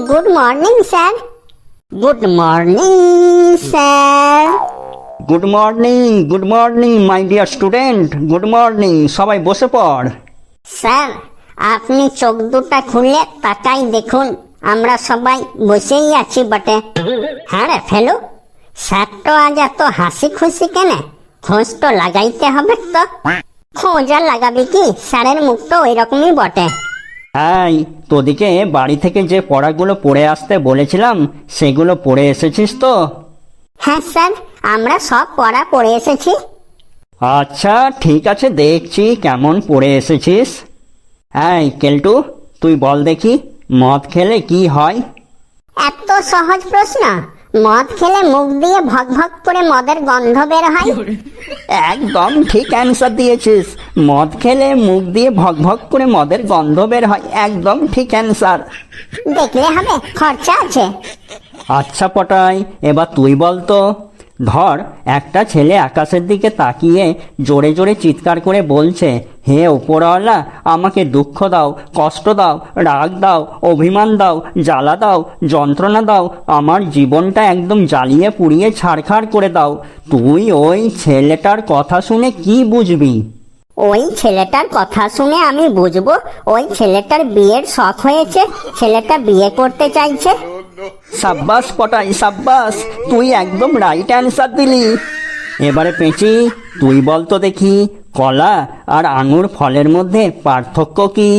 Good morning sir. Good morning sir. Good morning my dear student, good morning. সবাই বসে পড়। Sir, আপনি চোখ দুটা খুলে তাকাই দেখুন, আমরা সবাই বসেই আছি বটে। হ্যাঁ রে ফেলু, স্যার তো আজ এত হাসি খুশি কেন? খোঁজ তো লাগাইতে হবে তো। খোঁজ আর লাগাবি কি, স্যারের মুখ তো ওই রকমই বটে। হ্যাঁ, তোদিকে বাড়ি থেকে যে পড়াগুলো পড়ে আসতে বলেছিলাম সেগুলো পড়ে এসেছিস তো? হ্যাঁ স্যার, আমরা সব পড়া পড়ে এসেছি। আচ্ছা ঠিক আছে, দেখছি কেমন পড়ে এসেছিস। হ্যাঁ কেলটু, তুই বল দেখি, মদ খেলে কি হয়? এত সহজ প্রশ্ন। মদ খেলে মুখ দিয়ে ভক ভক করে মদের গন্ধ বের হয়। একদম ঠিক অ্যান্সার দিয়েছিস। মদ খেলে মুখ দিয়ে ভক ভক করে মদের গন্ধ বের হয়, একদম ঠিক অ্যান্সার। দেখলে হবে, খরচা আছে। আচ্ছা পটাই, এবার তুই বল তো। ধর একটা ছেলে আকাশের দিকে তাকিয়ে জোরে জোরে চিৎকার করে বলছে, হে উপরওয়ালা, আমাকে দুঃখ দাও, কষ্ট দাও, রাগ দাও, অভিমান দাও, জ্বালা দাও, যন্ত্রণা দাও, আমার জীবনটা একদম জ্বালিয়ে পুড়িয়ে ছাড়খাড় করে দাও। তুই ওই ছেলেটার কথা শুনে কি বুঝবি? ওই ছেলেটার কথা শুনে আমি বুঝবো ওই ছেলেটার বিয়ের শখ হয়েছে, ছেলেটা বিয়ে করতে চাইছে। সাব্বাস পটাই সাব্বাস, তুই একদম রাইট অ্যান্সার দিলি। এবারে পেঁচি, তুই বল তো দেখি, কলা আর আঙুর ফলের মধ্যে পার্থক্য কি?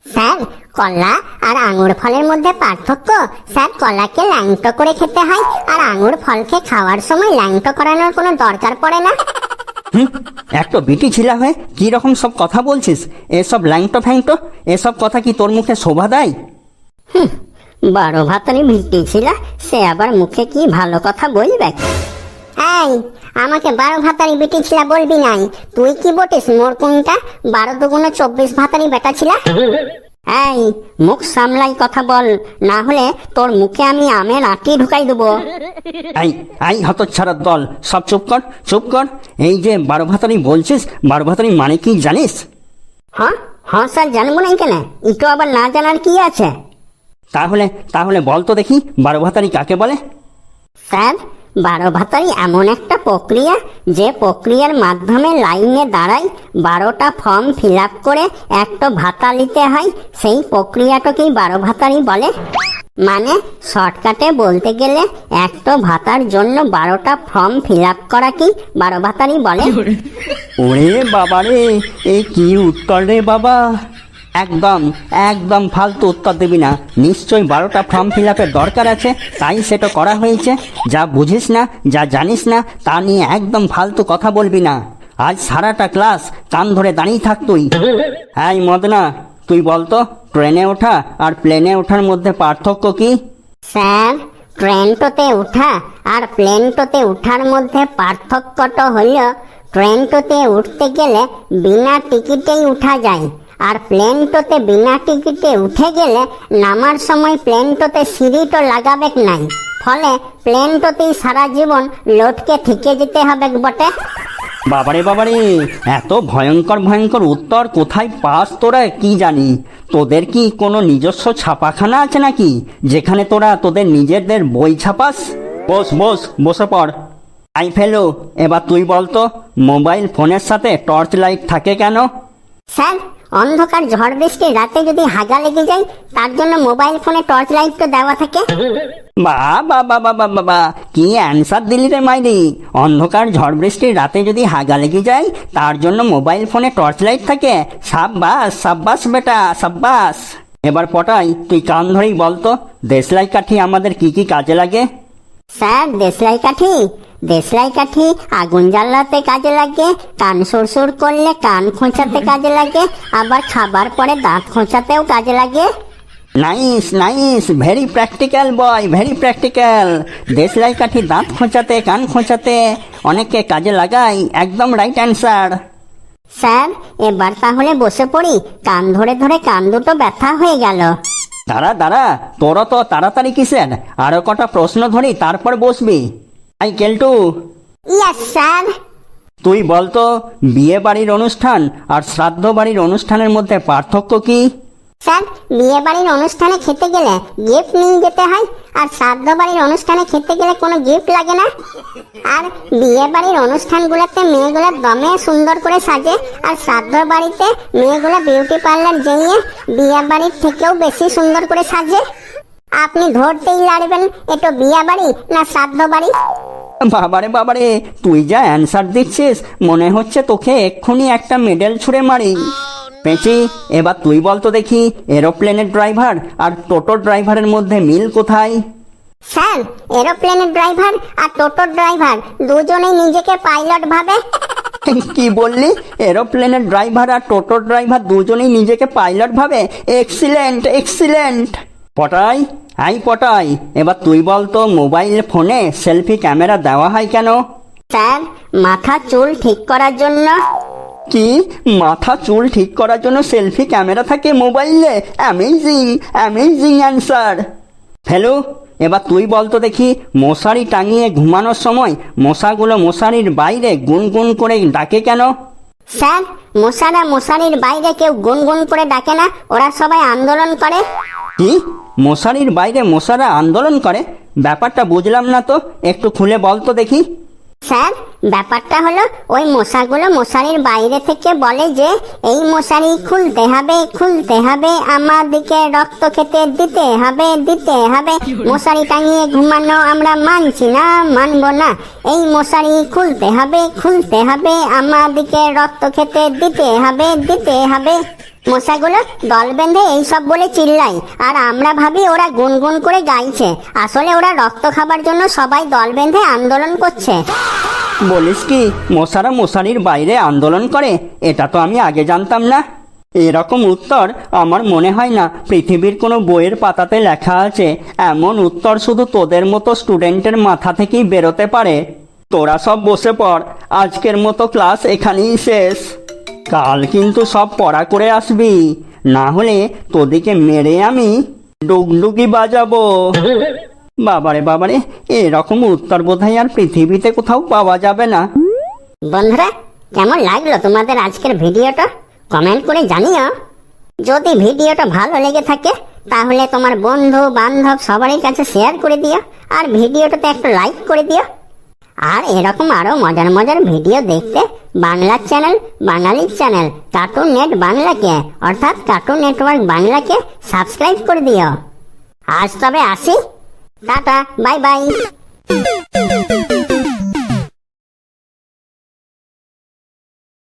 স্যার, কলা আর আঙুর ফলের মধ্যে পার্থক্য? স্যার, কলাকে ল্যাংটো করে খেতে হয়, আর আঙুর ফলকে খাওয়ার সময় ল্যাংটো করানোর কোনো দরকার পড়ে না। একটা বিটি ছিলা হয়ে কি রকম সব কথা বলছিস? এসব ল্যাংটো ফ্যাংটো, এসব কথা কি তোর মুখে শোভা দেয়? 12 ভাতারি ভিটি ছিল, সে আবার মুখে কি ভালো কথা বলবে? এই, আমাকে 12 ভাতারি বিটি ছিলা বলবি নাই। তুই কি বটিস মোর কোনটা? 12 দুগুণে 24 ভাতারি বেটা ছিলা। এই, মুখ সামলাই কথা বল, না হলে তোর মুখে আমি আমের আটি ঢুকাই দেবো। আই আই হতচ্ছাড়ার দল, সব চুপ কর, চুপ কর। এই যে 12 ভাতারি বলছিস, 12 ভাতারি মানে কি জানিস? হ্যাঁ হ্যাঁ স্যার, জানবো না কেন? ইটো আবার না জানার কি আছে? তাহলে তাহলে বল তো দেখি, 12 ভাতারি কাকে বলে? স্যার, 12 ভাতারি এমন একটা প্রক্রিয়া, যে প্রক্রিয়ার মাধ্যমে লাইনে দাঁড়াই 12টা ফর্ম ফিল আপ করে একটা ভাতা নিতে হয়, সেই প্রক্রিয়াটাকেই 12 ভাতারি বলে। মানে শর্টকাটে বলতে গেলে একটা ভাতার জন্য 12টা ফর্ম ফিল আপ করাকেই 12 ভাতারি বলে। ওরে বাবা রে, এ কি উত্তর রে বাবা! একদম একদম ফালতু উত্তর দিবি না। নিশ্চয়ই 12টা ফর্ম ফিল আপের দরকার আছে, তাই সেটা করা হয়েছে। যা বুঝিস না, যা জানিস না, তা নিয়ে একদম ফালতু কথা বলবি না। আজ সারাটা ক্লাস কান ধরে দাঁড়িয়ে থাক তুই। হ্যাঁ মদনা, তুই বলতো, ট্রেনে ওঠা আর প্লেনে ওঠার মধ্যে পার্থক্য কি? স্যার, ট্রেনটোতে উঠা আর প্লেনটোতে উঠার মধ্যে পার্থক্যটা হলো, ট্রেনটোতে উঠতে গেলে বিনা টিকিটেই উঠা যায়, আর প্লেনটোতে বিনা টিকিটে উঠে গেলে নামার সময় প্লেনটোতে সিঁড়িটো লাগাবে নাই, ফলে প্লেনটোতেই সারা জীবন লটকে থেকে যেতে হবে বটে। বাবারে বাবারে, এত ভয়ঙ্কর ভয়ঙ্কর উত্তর কোথায় পাস তোরা কি জানি? তোদের কি কোনো নিজস্ব ছাপাখানা আছে নাকি, যেখানে তোরা তোদের নিজেদের বই ছাপাস? বস বস, বসে পড়। আই ফেলো, এবার তুই বলতো, মোবাইল ফোনের সাথে টর্চ লাইট থাকে কেন? স্যার, অন্ধকার ঝড় বৃষ্টির রাতে যদি হাগা লেগে যায়, তার জন্য মোবাইল ফোনে টর্চ লাইট তো দেওয়া থাকে। বাবা বাবা বাবা, কি অ্যান্সার দিলি রে মাইরি! অন্ধকার ঝড় বৃষ্টির রাতে যদি হাগা লেগে যায়, তার জন্য মোবাইল ফোনে টর্চ লাইট থাকে। সাব্বাস সাব্বাস বেটা, সাব্বাস। এবার পটাই, তুই কান ধরেই বলতো, দেশলাই কাঠি আমাদের কি কি কাজে লাগে? স্যার, দেশলাই কাঠি আগুন জ্বালাতে কাজে লাগে, কান সুরসুর করলে কান খোঁচাতে কাজে লাগে, আবার খাবার পরে দাঁত খোঁচাতেও কাজে লাগে। নাইস নাইস, ভেরি প্র্যাকটিক্যাল বয়, ভেরি প্র্যাকটিক্যাল। দেশলাই কাঠি দাঁত খোঁচাতে, কান খোঁচাতে অনেককে কাজে লাগাই, একদম রাইট অ্যান্সার। স্যার, এবার তাহলে বসে পড়ি, কান ধরে ধরে কান দুটো ব্যথা হয়ে গেল। দাঁড়া দাঁড়া, তোরা তো তাড়াতাড়ি কিসের? আরো কটা প্রশ্ন ধরি, তারপর বসবি। আই কেলটু, ইয়েস স্যার। তুই বলতো, বিয়ে বাড়ির অনুষ্ঠান আর শ্রাদ্ধ বাড়ির অনুষ্ঠানের মধ্যে পার্থক্য কি? স্যার, বিয়ে বাড়ির অনুষ্ঠানে খেতে গেলে গিফট নিয়ে যেতে হয়, আর শ্রাদ্ধ বাড়ির অনুষ্ঠানে খেতে গেলে কোনো গিফট লাগে না। আর বিয়ে বাড়ির অনুষ্ঠানগুলোতে মেয়েগুলো দমে সুন্দর করে সাজে, আর শ্রাদ্ধ বাড়িতে মেয়েগুলো বিউটি পার্লার যেয়ে বিয়ে বাড়ির থেকেও বেশি সুন্দর করে সাজে। আপনি ধরতেই লাড়বেন এটা বিয়ে বাড়ি না শ্রাদ্ধ বাড়ি। বাবারে বাবারে, তুই যা অ্যান্সার দিচ্ছিস মনে হচ্ছে তোকে এক্ষুনি একটা মেডেল ছুঁড়ে মারি। পেঁচি, এবার তুই বলতো দেখি, এরোপ্লেনের ড্রাইভার আর টোটো ড্রাইভারের মধ্যে মিল কোথায়? স্যার, এরোপ্লেনের ড্রাইভার আর টোটোর ড্রাইভার দুজনেই নিজেকে পাইলট ভাবে। কি বললি? এরোপ্লেনের ড্রাইভার আর টোটোর ড্রাইভার দুজনেই নিজেকে পাইলট ভাবে? Excellent excellent. পটাই, পটাই, এবার তুই বলতো মোবাইল ফোনে সেলফি ক্যামেরা দেওয়া হয় কেন? স্যার, মাথা চুল ঠিক করার জন্য। কি, মাথা চুল ঠিক করার জন্য সেলফি ক্যামেরা থাকে মোবাইলে? Amazing amazing answer. ফেলু, এবার তুই বলতো দেখি, মশারি টাঙিয়ে ঘুমানোর সময় মশাগুলো মশারির বাইরে গুনগুন করে ডাকে কেন? স্যার, মশারা মশারির বাইরে কেউ গুনগুন করে ডাকে না, ওরা সবাই আন্দোলন করে। কি, মশারির বাইরে মশারা আন্দোলন করে? ব্যাপারটা বুঝলাম না তো, একটু খুলে বলতো দেখি। স্যার, ব্যাপারটা হলো ওই মশাগুলো মশারির বাইরে থেকে বলে যে এই মশারি খুলতে হবে, খুলতে হবে, আমাদেরকে রক্ত খেতে দিতে হবে, দিতে হবে, মশারি টাঙিয়ে ঘুমানো আমরা মানছি না, মানবো না, এই মশারি খুলতে হবে, খুলতে হবে, আমাদেরকে রক্ত খেতে দিতে হবে, দিতে হবে। মশাগুলো দল বেঁধে এইসব বলে চিল্লাই, আর আমরা ভাবি ওরা গুনগুন করে গাইছে, আসলে ওরা রক্ত খাবার জন্য সবাই দল বেঁধে আন্দোলন করছে। বলিস কি, মশারা মশারির বাইরে আন্দোলন করে? এটা তো আমি আগে জানতাম না। এরকম উত্তর আমার মনে হয় না পৃথিবীর কোনো বইয়ের পাতাতে লেখা আছে। এমন উত্তর শুধু তোদের মতো স্টুডেন্টের মাথা থেকেই বেরোতে পারে। তোরা সব বসে পড়, আজকের মতো ক্লাস এখানেই শেষ। কাল কিন্তু সব পড়া করে আসবি, না হলে তোদিকে মেরে আমি ডুগডুগি বাজাবো। বাবারে বাবারে, এরকম উত্তর বোধহয় আর পৃথিবীতে কোথাও পাওয়া যাবে না। বন্ধুরা, কেমন লাগলো তোমাদের আজকের ভিডিওটা? কমেন্ট করে জানিও। যদি ভিডিওটা ভালো লেগে থাকে তাহলে তোমার বন্ধু বান্ধব সবারই কাছে শেয়ার করে দিও, আর ভিডিওটাতে একটা লাইক করে দিও। আর এরকম আরো মজার মজার ভিডিও দেখতে বাংলা চ্যানেল, বাঙালির চ্যানেল কার্টুন নেট বাংলাকে অর্থাৎ কার্টুন নেটওয়ার্ক বাংলাকে সাবস্ক্রাইব করে দিও। আজ তবে আসি, টাটা, বাই বাই।